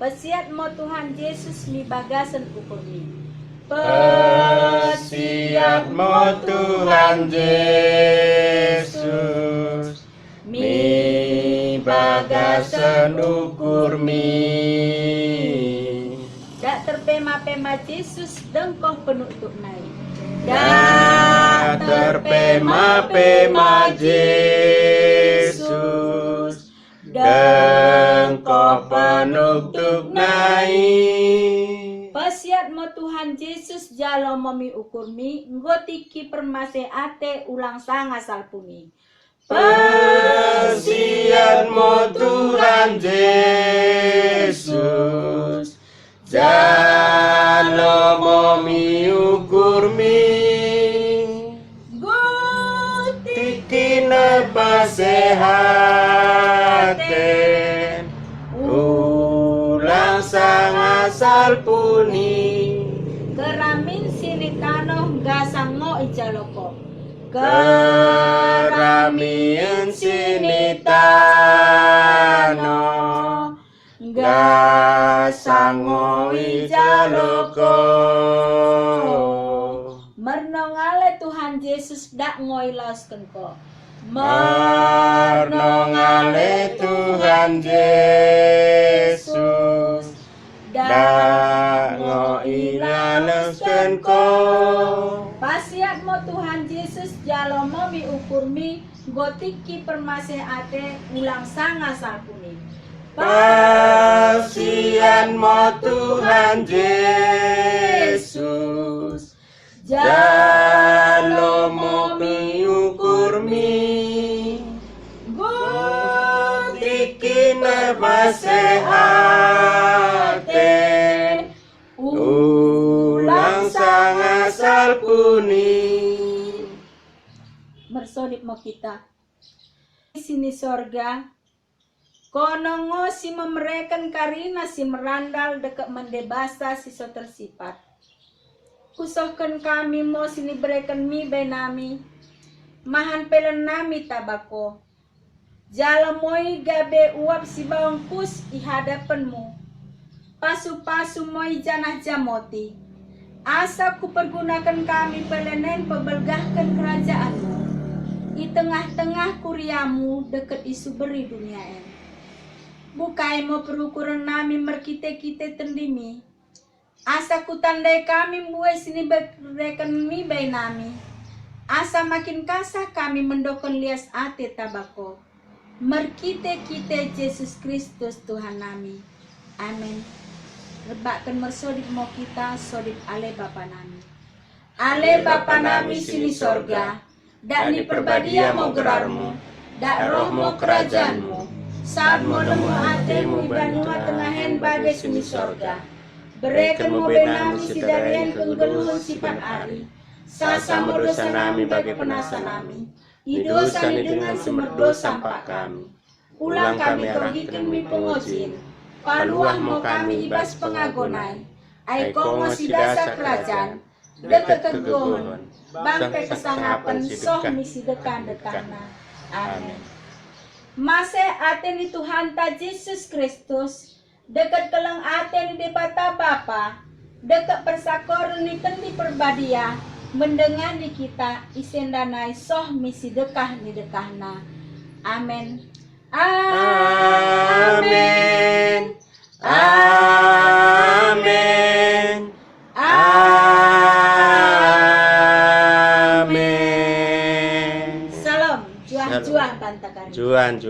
Pesiat mo Tuhan Yesus mi bagasan ukur mi. Pesiat mo Tuhan Yesus mi bagasan ukur mi. Dak terpema-pema Yesus dengkoh penuh tuk naik. Dak terpema-pema Yesus dengkoh penutup naik. Pesiat mo Tuhan Yesus jalo mami ukur mi ngotiki permase ate ulang sanga salpuni. Pesiat mo Tuhan Yesus jalo mami ukur mi ngotiki napasehaten ulang sanga salpuni. Keramin sinitano gasang mo ijaloko. Keramian sinitano gasango ijaloko. Mernongale Tuhan Yesus dak ngoilosken ko. Mernongale Tuhan Yesus dak ngoilosken ko. Pasiat mo Tuhan Yesus jalo mo mi ukur mi gotiki permase ate ulang sanga salpuni. Pasian mo Tuhan Yesus jalo mo mi ukur mi gotiki napasehaten ulang sanga salpuni. Mersodip mo kita sini sorga kono ngo si memereken karina si merandal deket mendebasa si so tersifat kusohkan kami mo sini bereken mi benami mahan pelen nami tabako jala moi gabe uap si bawang kus i hadapanmu pasu-pasu moi janah jamoti asa ku pergunakan kami pelenen pebelgahkan kerajaanmu i tengah-tengah kuriamu deket isu beri dunia en. Bukai mo perukuran nami merkite-kite tendimi asa ku tandai kami muai sini bereken mi bay nami asa makin kasah kami mendokon lias ate tabako merkite-kite Yesus Kristus Tuhan nami. Amin. Rebakkan mersodip mo kita sodip ale Bapa nami. Ale Bapa nami sini sorga dak ni perbadia mo gerarmu dak rohmu kerajaanmu saat mo nemu atemu banua tengahen bagai sini sorga bereken mo benami si darian kenggeluhun sipan ari sasa mo dosa nami bagai penasa nami idosa ni dengan semerdo sampak kami ulang kami rogikan mi pengojin paluah mo kami ibas pengagonai ai komo si dasa kerajaan deket kegohon bangkai kesangapan soh misi dekan-dekana. Amin. Mase aten di Tuhan ta Yesus Kristus dekat kelang aten di debata Bapa dekat persakoran ni tendi perbadia mendengar di kita isendanai soh misi dekah ni dekahna. Amin. Amin. Amin. Salam, juah-juah bantakan. Juan.